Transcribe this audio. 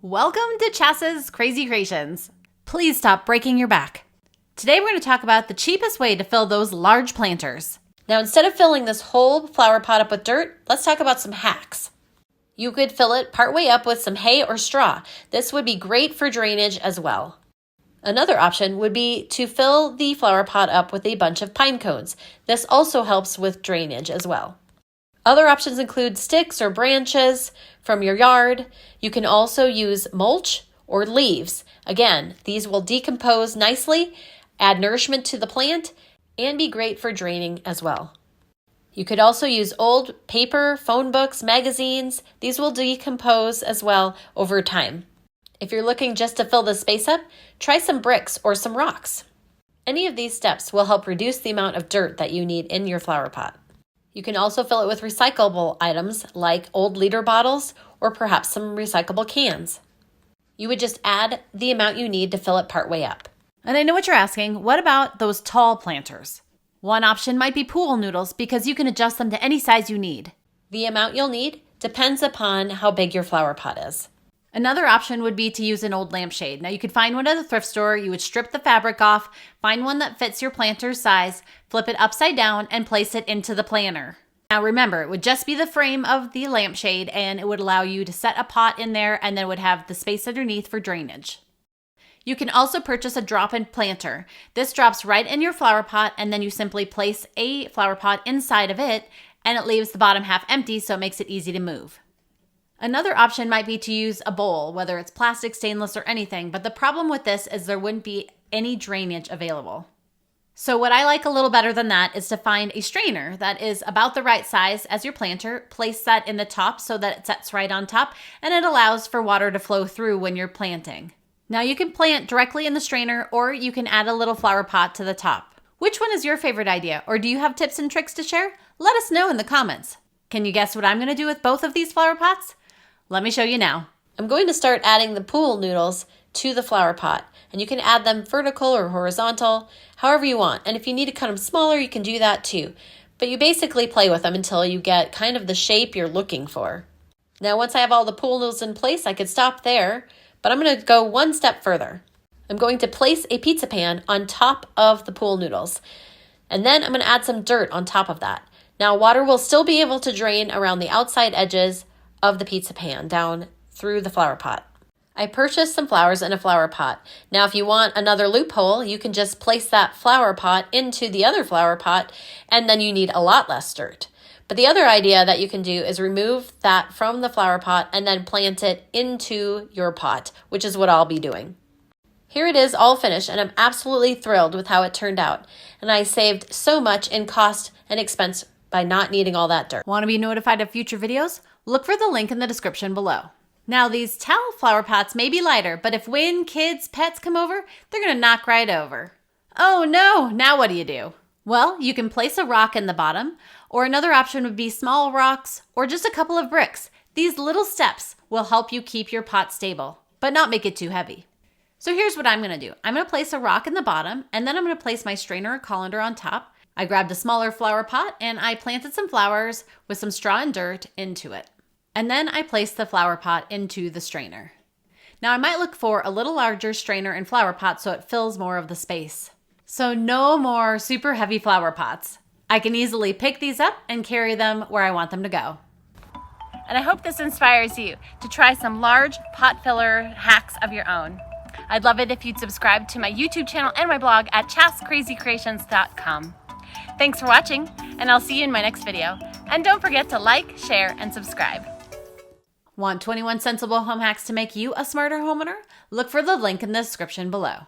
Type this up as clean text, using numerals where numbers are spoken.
Welcome to Chas's Crazy Creations. Please stop breaking your back. Today we're going to talk about the cheapest way to fill those large planters. Now, instead of filling this whole flower pot up with dirt, let's talk about some hacks. You could fill it partway up with some hay or straw. This would be great for drainage as well. Another option would be to fill the flower pot up with a bunch of pine cones. This also helps with drainage as well. Other options include sticks or branches from your yard. You can also use mulch or leaves. Again, these will decompose nicely, add nourishment to the plant, and be great for draining as well. You could also use old paper, phone books, magazines. These will decompose as well over time. If you're looking just to fill the space up, try some bricks or some rocks. Any of these steps will help reduce the amount of dirt that you need in your flower pot. You can also fill it with recyclable items like old liter bottles or perhaps some recyclable cans. You would just add the amount you need to fill it partway up. And I know what you're asking, what about those tall planters? One option might be pool noodles because you can adjust them to any size you need. The amount you'll need depends upon how big your flower pot is. Another option would be to use an old lampshade. Now you could find one at the thrift store, you would strip the fabric off, find one that fits your planter's size, flip it upside down, and place it into the planter. Now remember, it would just be the frame of the lampshade and it would allow you to set a pot in there and then it would have the space underneath for drainage. You can also purchase a drop-in planter. This drops right in your flower pot and then you simply place a flower pot inside of it and it leaves the bottom half empty so it makes it easy to move. Another option might be to use a bowl, whether it's plastic, stainless, or anything, but the problem with this is there wouldn't be any drainage available. So what I like a little better than that is to find a strainer that is about the right size as your planter, place that in the top so that it sets right on top, and it allows for water to flow through when you're planting. Now you can plant directly in the strainer or you can add a little flower pot to the top. Which one is your favorite idea, or do you have tips and tricks to share? Let us know in the comments. Can you guess what I'm going to do with both of these flower pots? Let me show you now. I'm going to start adding the pool noodles to the flower pot, and you can add them vertical or horizontal, however you want. And if you need to cut them smaller, you can do that too. But you basically play with them until you get kind of the shape you're looking for. Now, once I have all the pool noodles in place, I could stop there, but I'm going to go one step further. I'm going to place a pizza pan on top of the pool noodles, and then I'm going to add some dirt on top of that. Now, water will still be able to drain around the outside edges of the pizza pan down through the flower pot. I purchased some flowers in a flower pot. Now, if you want another loophole, you can just place that flower pot into the other flower pot, and then you need a lot less dirt. But the other idea that you can do is remove that from the flower pot and then plant it into your pot, which is what I'll be doing. Here it is all finished, and I'm absolutely thrilled with how it turned out. And I saved so much in cost and expense by not needing all that dirt. Want to be notified of future videos? Look for the link in the description below. Now, these towel flower pots may be lighter, but if when kids, pets come over, they're going to knock right over. Oh no, now what do? Well, you can place a rock in the bottom, or another option would be small rocks or just a couple of bricks. These little steps will help you keep your pot stable, but not make it too heavy. So here's what I'm going to do. I'm going to place a rock in the bottom, and then I'm going to place my strainer or colander on top. I grabbed a smaller flower pot and I planted some flowers with some straw and dirt into it. And then I placed the flower pot into the strainer. Now I might look for a little larger strainer and flower pot so it fills more of the space. So no more super heavy flower pots. I can easily pick these up and carry them where I want them to go. And I hope this inspires you to try some large pot filler hacks of your own. I'd love it if you'd subscribe to my YouTube channel and my blog at chascrazycreations.com. Thanks for watching, and I'll see you in my next video. And don't forget to like, share, and subscribe. Want 21 sensible home hacks to make you a smarter homeowner? Look for the link in the description below.